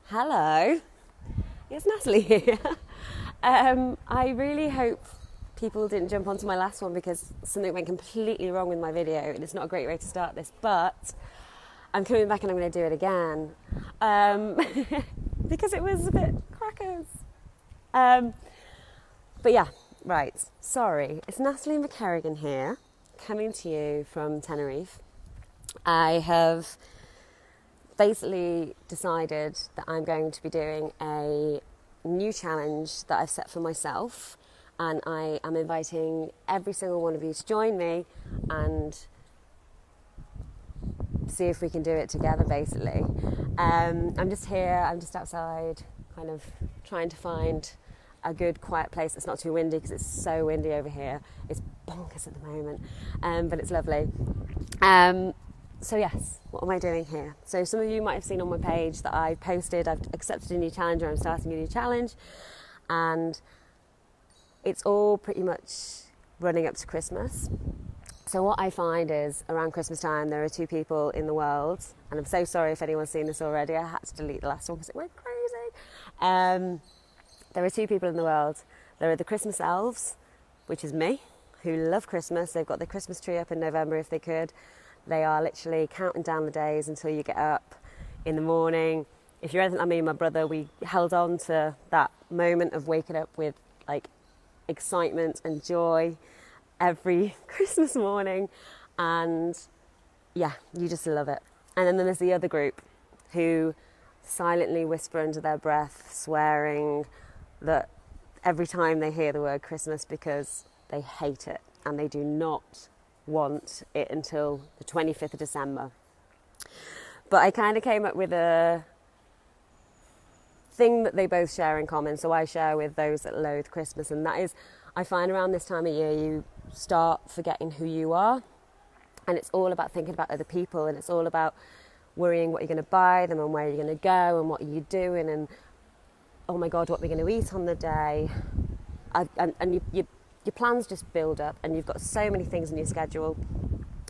Hello, it's Natalie here. I really hope people didn't jump onto my last one because something went completely wrong with my video and it's not a great way to start this, but I'm coming back and I'm going to do it again because it was a bit crackers. But yeah, right, sorry. It's Natalie McKerrigan here, coming to you from Tenerife. I have basically decided that I'm going to be doing a new challenge that I've set for myself, and I am inviting every single one of you to join me and see if we can do it together, basically. I'm just here, I'm just outside, kind of trying to find a good quiet place that's not too windy because it's so windy over here. It's bonkers at the moment, but it's lovely. So yes, what am I doing here? So some of you might have seen on my page that I posted, I've accepted a new challenge, or I'm starting a new challenge, and it's all pretty much running up to Christmas. So what I find is around Christmas time there are two people in the world, and I'm so sorry if anyone's seen this already, I had to delete the last one because it went crazy. There are two people in the world. There are the Christmas elves, which is me, who love Christmas. They've got their Christmas tree up in November if they could. They are literally counting down the days until you get up in the morning. If you're anything like me and my brother, we held on to that moment of waking up with like excitement and joy every Christmas morning. And yeah, you just love it. And then there's the other group who silently whisper under their breath, swearing that every time they hear the word Christmas because they hate it and they do not want it until the 25th of December. But I kind of came up with a thing that they both share in common. So I share with those that loathe Christmas, and that is, I find around this time of year you start forgetting who you are, and it's all about thinking about other people, and it's all about worrying what you're going to buy them and where you're going to go and what are you doing, and oh my God, what we're going to eat on the day. Your plans just build up and you've got so many things in your schedule.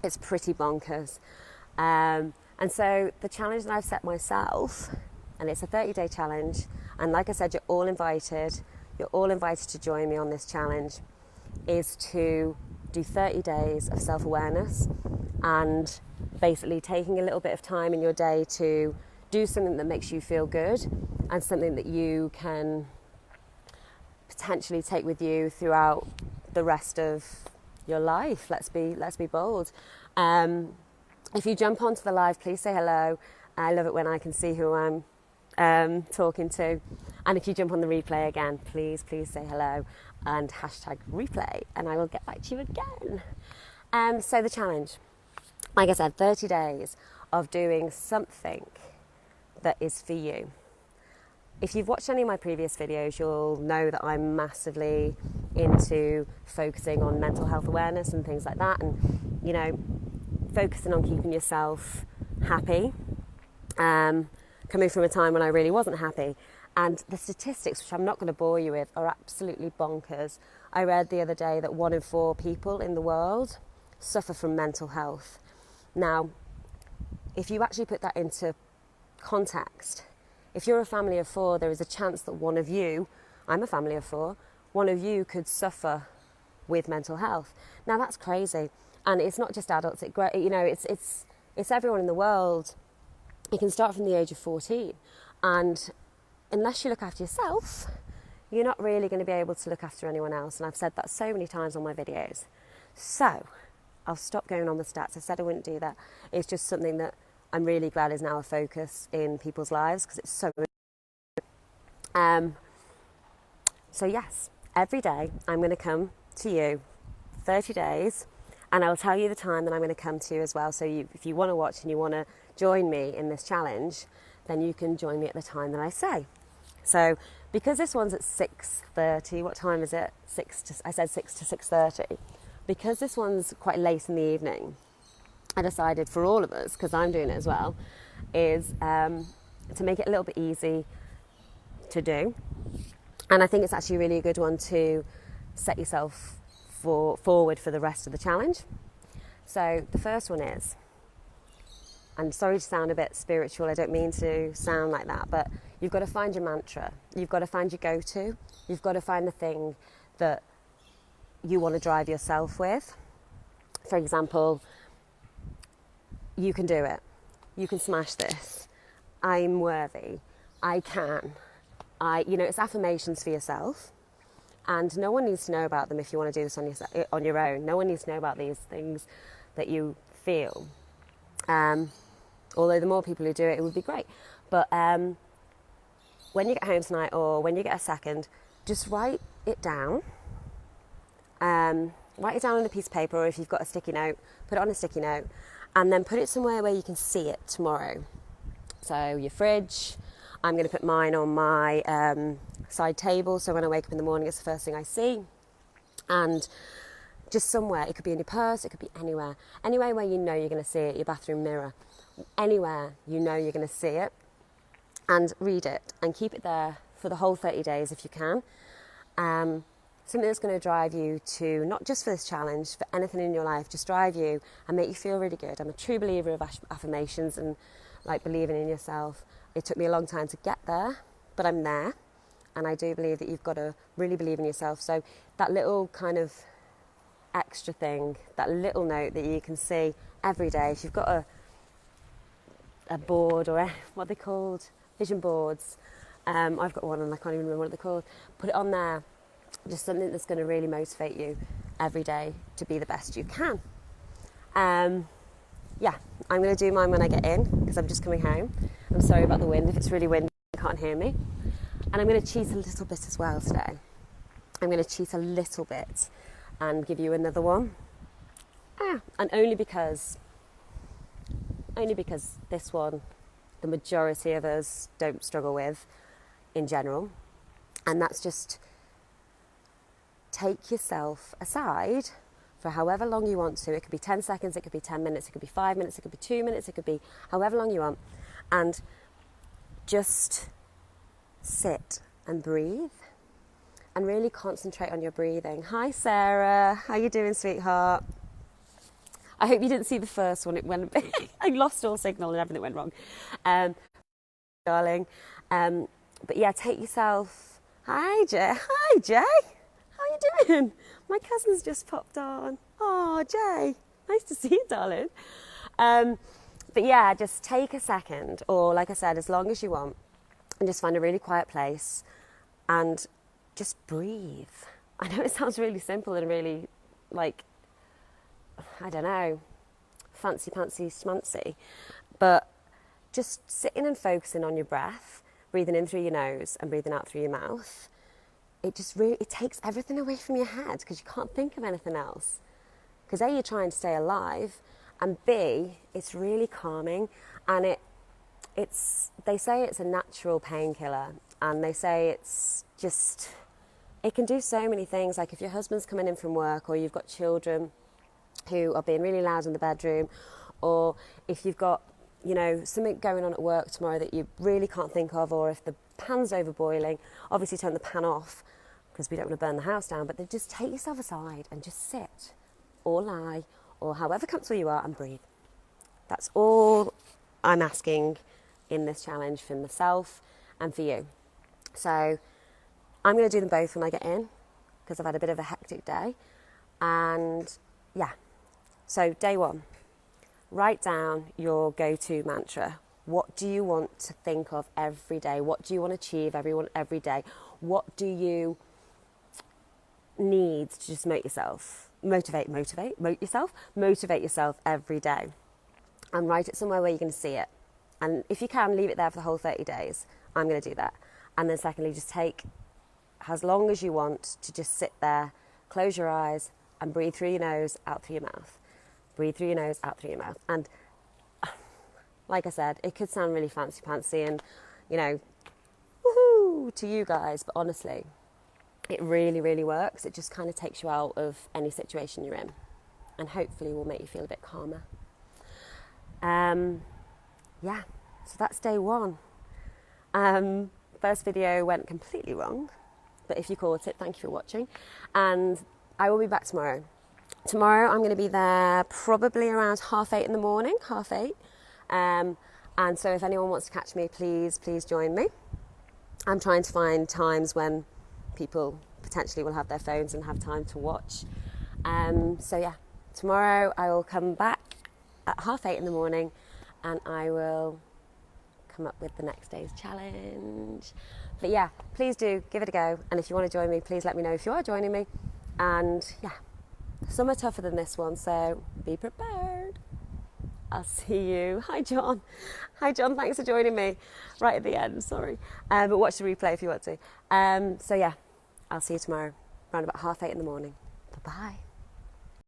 It's pretty bonkers. And so the challenge that I've set myself, and it's a 30-day challenge, and like I said, you're all invited to join me on this challenge, is to do 30 days of self-awareness and basically taking a little bit of time in your day to do something that makes you feel good and something that you can potentially take with you throughout the rest of your life. Let's be bold. If you jump onto the live, please say hello. I love it when I can see who I'm talking to. And if you jump on the replay again, please say hello and hashtag replay, and I will get back to you again. So the challenge, like I said, 30 days of doing something that is for you. If you've watched any of my previous videos, you'll know that I'm massively into focusing on mental health awareness and things like that, and, you know, focusing on keeping yourself happy, coming from a time when I really wasn't happy. And the statistics, which I'm not going to bore you with, are absolutely bonkers. I read the other day that 1 in 4 people in the world suffer from mental health. Now, if you actually put that into context, if you're a family of 4, there is a chance that one of you, I'm a family of 4, one of you could suffer with mental health. Now that's crazy, and it's not just adults. It's everyone in the world. You can start from the age of 14, and unless you look after yourself, you're not really going to be able to look after anyone else. And I've said that so many times on my videos. So I'll stop going on the stats. I said I wouldn't do that. It's just something that I'm really glad is now a focus in people's lives because it's so so yes, every day I'm going to come to you 30 days, and I'll tell you the time that I'm going to come to you as well. So if you want to watch and you want to join me in this challenge, then you can join me at the time that I say. So because this one's at 6:30, what time is it? I said 6 to 6:30. Because this one's quite late in the evening, I decided for all of us, because I'm doing it as well, is to make it a little bit easy to do. And I think it's actually really a good one to set yourself forward for the rest of the challenge. So the first one is, I'm sorry to sound a bit spiritual, I don't mean to sound like that, but You've got to find your mantra. You've got to find your go-to. You've got to find the thing that you want to drive yourself with. For example, you can do it. You can smash this. I'm worthy. I can. It's affirmations for yourself. And no one needs to know about them if you want to do this on your own. No one needs to know about these things that you feel. Although the more people who do it, it would be great. But when you get home tonight or when you get a second, just write it down. Write it down on a piece of paper, or if you've got a sticky note, put it on a sticky note, and then put it somewhere where you can see it tomorrow. So your fridge, I'm going to put mine on my side table, so when I wake up in the morning, it's the first thing I see. And just somewhere, it could be in your purse, it could be anywhere. Anywhere where you know you're going to see it, your bathroom mirror, anywhere you know you're going to see it, and read it and keep it there for the whole 30 days if you can. Something that's going to drive you to, not just for this challenge, for anything in your life, just drive you and make you feel really good. I'm a true believer of affirmations and like believing in yourself. It took me a long time to get there, but I'm there. And I do believe that you've got to really believe in yourself. So that little kind of extra thing, that little note that you can see every day, if you've got a board or what they're called, vision boards. I've got one and I can't even remember what they're called. Put it on there. Just something that's going to really motivate you every day to be the best you can. I'm going to do mine when I get in because I'm just coming home. I'm sorry about the wind. If it's really windy, you can't hear me. And I'm going to cheat a little bit as well today. I'm going to cheat a little bit and give you another one. And only because this one, the majority of us don't struggle with in general. And that's just take yourself aside for however long you want to. It could be 10 seconds, it could be 10 minutes, it could be 5 minutes, it could be 2 minutes, it could be however long you want. And just sit and breathe and really concentrate on your breathing. Hi Sarah, how you doing, sweetheart? I hope you didn't see the first one. It went I lost all signal and everything went wrong. Darling. But yeah, take yourself. Hi Jay. Hi Jay. How you doing? My cousin's just popped on. Oh, Jay. Nice to see you, darling. But yeah, just take a second, or like I said, as long as you want, and just find a really quiet place and just breathe. I know it sounds really simple and really, like, I don't know, fancy-pantsy schmancy, but just sitting and focusing on your breath, breathing in through your nose and breathing out through your mouth, it just really, it takes everything away from your head because you can't think of anything else. Because A, you're trying to stay alive, and B, it's really calming, and they say it's a natural painkiller, and they say it's just, it can do so many things. Like if your husband's coming in from work, or you've got children who are being really loud in the bedroom, or if you've got, you know, something going on at work tomorrow that you really can't think of, or if the pan's over boiling, obviously turn the pan off because we don't want to burn the house down, but then just take yourself aside and just sit or lie or however comfortable you are and breathe. That's all I'm asking in this challenge for myself and for you. So I'm going to do them both when I get in because I've had a bit of a hectic day. And yeah, so day one, write down your go-to mantra. What do you want to think of every day? What do you want to achieve every day? What do you need to just motivate yourself every day? And write it somewhere where you can see it. And if you can, leave it there for the whole 30 days. I'm going to do that. And then secondly, just take as long as you want to just sit there, close your eyes and breathe through your nose, out through your mouth. Breathe through your nose, out through your mouth. And like I said, it could sound really fancy-pantsy and, you know, woohoo to you guys, but honestly, it really, really works. It just kind of takes you out of any situation you're in and hopefully will make you feel a bit calmer. Yeah, so that's day one. First video went completely wrong, but if you caught it, thank you for watching. And I will be back tomorrow. Tomorrow I'm going to be there probably around 8:30 in the morning, 8:30. And so if anyone wants to catch me, please join me. I'm trying to find times when people potentially will have their phones and have time to watch. So yeah, tomorrow I will come back at 8:30 in the morning and I will come up with the next day's challenge. But yeah, please do give it a go, and if you want to join me, please let me know if you are joining me. And yeah, some are tougher than this one, so be prepared. I'll see you. Hi John, thanks for joining me right at the end, sorry, but watch the replay if you want to. So yeah, I'll see you tomorrow around about 8:30 in the morning. Bye bye.